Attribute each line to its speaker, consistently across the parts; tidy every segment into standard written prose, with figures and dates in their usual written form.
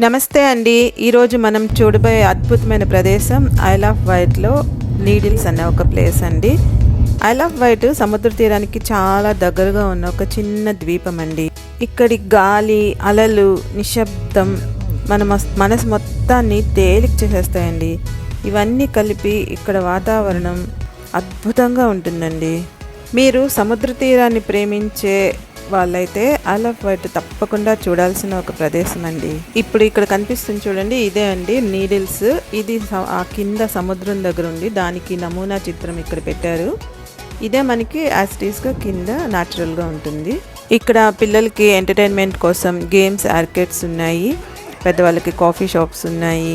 Speaker 1: నమస్తే అండి. ఈరోజు మనం చూడబోయే అద్భుతమైన ప్రదేశం ఐల్ ఆఫ్ వైట్లో నీడిల్స్ అనే ఒక ప్లేస్ అండి. ఐల్ ఆఫ్ వైట్ సముద్ర తీరానికి చాలా దగ్గరగా ఉన్న ఒక చిన్న ద్వీపం అండి. ఇక్కడి గాలి, అలలు, నిశ్శబ్దం మన మనసు మొత్తాన్ని తేలిక చేసేస్తాయండి. ఇవన్నీ కలిపి ఇక్కడ వాతావరణం అద్భుతంగా ఉంటుందండి. మీరు సముద్ర తీరాన్ని ప్రేమించే వాళ్ళైతే ఐల్ ఆఫ్ వైట్ తప్పకుండా చూడాల్సిన ఒక ప్రదేశం అండి. ఇప్పుడు ఇక్కడ కనిపిస్తుంది చూడండి, ఇదే అండి నీడిల్స్. ఇది ఆ కింద సముద్రం దగ్గర ఉంది, దానికి నమూనా చిత్రం ఇక్కడ పెట్టారు. ఇదే మనకి యాస్టీస్గా కింద న్యాచురల్గా ఉంటుంది. ఇక్కడ పిల్లలకి ఎంటర్టైన్మెంట్ కోసం గేమ్స్, ఆర్కేడ్స్ ఉన్నాయి. పెద్దవాళ్ళకి కాఫీ షాప్స్ ఉన్నాయి.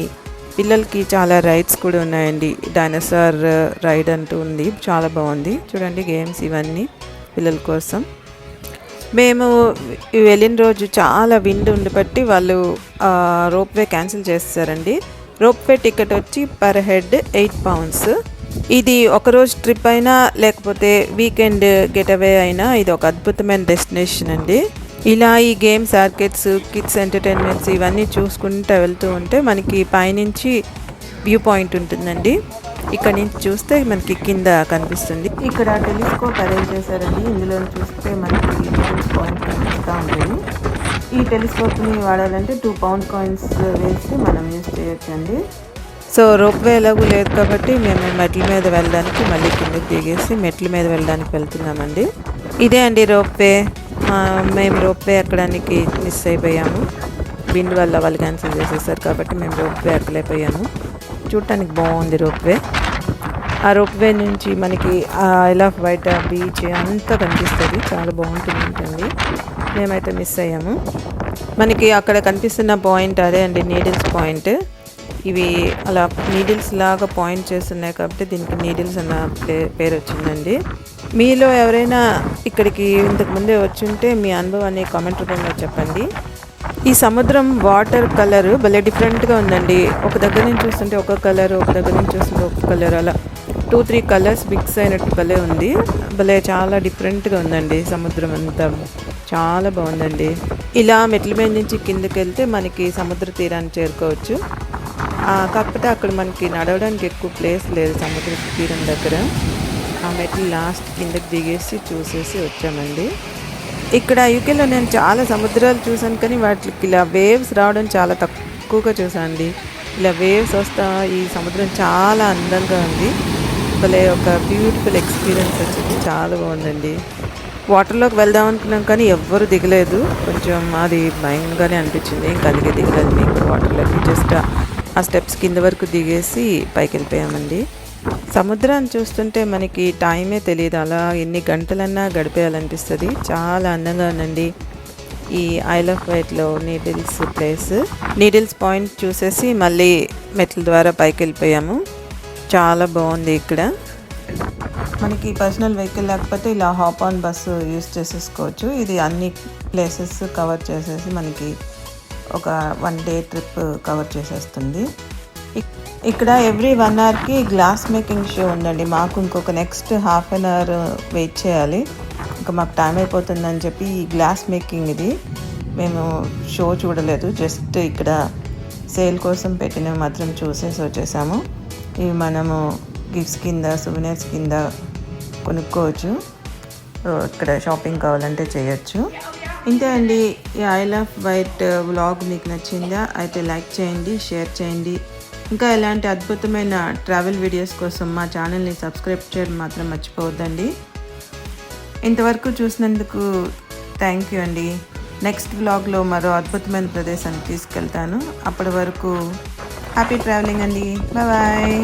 Speaker 1: పిల్లలకి చాలా రైడ్స్ కూడా ఉన్నాయండి. డైనోసార్ రైడ్ అంటూ ఉంది, చాలా బాగుంది చూడండి. గేమ్స్ ఇవన్నీ పిల్లల కోసం. మేము వెళ్ళిన రోజు చాలా విండ్ ఉండి బట్టి వాళ్ళు రోప్వే క్యాన్సిల్ చేస్తారండి. రోప్వే టికెట్ వచ్చి పర్ హెడ్ 8 pounds. ఇది ఒకరోజు ట్రిప్ అయినా లేకపోతే వీకెండ్ గెట్ అవే అయినా ఇది ఒక అద్భుతమైన డెస్టినేషన్ అండి. ఇలా ఈ గేమ్స్, ఆర్కేడ్స్, కిడ్స్ ఎంటర్టైన్మెంట్స్ ఇవన్నీ చూసుకుంటూ వెళ్తూ ఉంటే మనకి పైనుంచి వ్యూ పాయింట్ ఉంటుందండి. ఇక్కడ నుంచి చూస్తే మనకి కింద కనిపిస్తుంది. ఇక్కడ టెలిస్కోప్ అరేంజ్ చేశారండి. ఇందులో చూస్తే మనకి పాయింట్ కనిపిస్తూ ఉంటుంది. ఈ టెలిస్కోప్ని వాడాలంటే 2 pound coins వేసి మనం యూజ్ చేయొచ్చండి. సో రోప్వే ఎలాగూ లేదు కాబట్టి మేము మెట్ల మీద వెళ్ళడానికి మళ్ళీ కిందకి దిగేసి మెట్ల మీద వెళ్ళడానికి వెళ్తున్నామండి. ఇదే అండి రోప్వే. మేము రోప్వే ఎక్కడానికి మిస్ అయిపోయాము. విండ్ వల్ల వాళ్ళు క్యాన్సిల్ చేసేసారు కాబట్టి మేము రోప్వే ఎక్కలేకపోయాము. చూడటానికి బాగుంది రోప్వే. ఆ రోప్వే నుంచి మనకి ఐల్ ఆఫ్ వైట్ బీచ్ అంతా కనిపిస్తుంది, చాలా బాగుంటుంది. మేమైతే మిస్ అయ్యాము. మనకి అక్కడ కనిపిస్తున్న పాయింట్ అదే అండి నీడిల్స్ పాయింట్. ఇవి అలా నీడిల్స్ లాగా పాయింట్ చేస్తున్నాయి కాబట్టి దీనికి నీడిల్స్ అన్న పేరు వచ్చిందండి. మీలో ఎవరైనా ఇక్కడికి ఇంతకు ముందే వచ్చుంటే మీ అనుభవాన్ని కామెంట్ రూపంలో చెప్పండి. ఈ సముద్రం వాటర్ కలర్ భలే డిఫరెంట్గా ఉందండి. ఒక దగ్గర నుంచి చూస్తుంటే ఒక కలర్, ఒక దగ్గర నుంచి చూస్తుంటే ఒక కలర్, అలా 2-3 colours మిక్స్ అయినట్టు భలే ఉంది. భలే చాలా డిఫరెంట్గా ఉందండి. సముద్రం అంతా చాలా బాగుందండి. ఇలా మెట్ల మీద నుంచి కిందకి వెళ్తే మనకి సముద్ర తీరాన్ని చేరుకోవచ్చు. కాకపోతే అక్కడ మనకి నడవడానికి ఎక్కువ ప్లేస్ లేదు సముద్ర తీరం దగ్గర. ఆ మెట్లు లాస్ట్ కిందకి దిగేసి చూసేసి వచ్చామండి. ఇక్కడ యూకేలో నేను చాలా సముద్రాలు చూసాను కానీ వాటికి ఇలా వేవ్స్ రావడం చాలా తక్కువగా చూసాను అండి. ఇలా వేవ్స్ వస్తా ఈ సముద్రం చాలా అందంగా ఉంది. భలే ఒక బ్యూటిఫుల్ ఎక్స్పీరియన్స్ వచ్చింది, చాలా బాగుందండి. వాటర్లోకి వెళ్దాం అనుకున్నాం కానీ ఎవ్వరు దిగలేదు. కొంచెం అది భయంగానే అనిపించింది. ఇంకా అందుకే దిగలేదు మీకు వాటర్లోకి. జస్ట్ ఆ స్టెప్స్ కింద వరకు దిగేసి పైకి వెళ్ళిపోయామండి. సముద్రాన్ని చూస్తుంటే మనకి టైమే తెలియదు, అలా ఎన్ని గంటలన్నా గడిపేయాలనిపిస్తుంది. చాలా అందంగా ఉందండి ఈ ఐల్ ఆఫ్ వైట్లో నీడిల్స్ ప్లేస్. నీడిల్స్ పాయింట్ చూసేసి మళ్ళీ మెట్ల ద్వారా పైకి వెళ్ళిపోయాము. చాలా బాగుంది. ఇక్కడ మనకి పర్సనల్ వెహికల్ లేకపోతే ఇలా హాప్ ఆన్ బస్సు యూజ్ చేసేసుకోవచ్చు. ఇది అన్ని ప్లేసెస్ కవర్ చేసేసి మనకి ఒక 1 day ట్రిప్ కవర్ చేసేస్తుంది. ఇక్కడ ఎవ్రీ 1 hourకి గ్లాస్ మేకింగ్ షో ఉందండి. మాకు ఇంకొక నెక్స్ట్ ½ an hour వెయిట్ చేయాలి. ఇంకా మాకు టైం అయిపోతుందని చెప్పి ఈ గ్లాస్ మేకింగ్ ఇది మేము షో చూడలేదు. జస్ట్ ఇక్కడ సేల్ కోసం పెట్టినవి మాత్రం చూసేసి వచ్చేసాము. ఇవి మనము గిఫ్ట్స్ కింద, సువెనీర్స్ కింద కొనుక్కోవచ్చు. ఇక్కడ షాపింగ్ కావాలంటే చేయొచ్చు. ఇంతే అండి ఈ ఐల్ ఆఫ్ వైట్ వ్లాగ్ మీకు నచ్చిందా అయితే లైక్ చేయండి, షేర్ చేయండి. ఇంకా ఇలాంటి అద్భుతమైన ట్రావెల్ వీడియోస్ కోసం మా ఛానల్ని సబ్స్క్రైబ్ చేయడం మాత్రం మర్చిపోవద్దండి. ఇంతవరకు చూసినందుకు థ్యాంక్ యూ అండి. నెక్స్ట్ వ్లాగ్లో మరో అద్భుతమైన ప్రదేశానికి తీసుకెళ్తాను. అప్పటి వరకు హ్యాపీ ట్రావెలింగ్ అండి. బాయ్.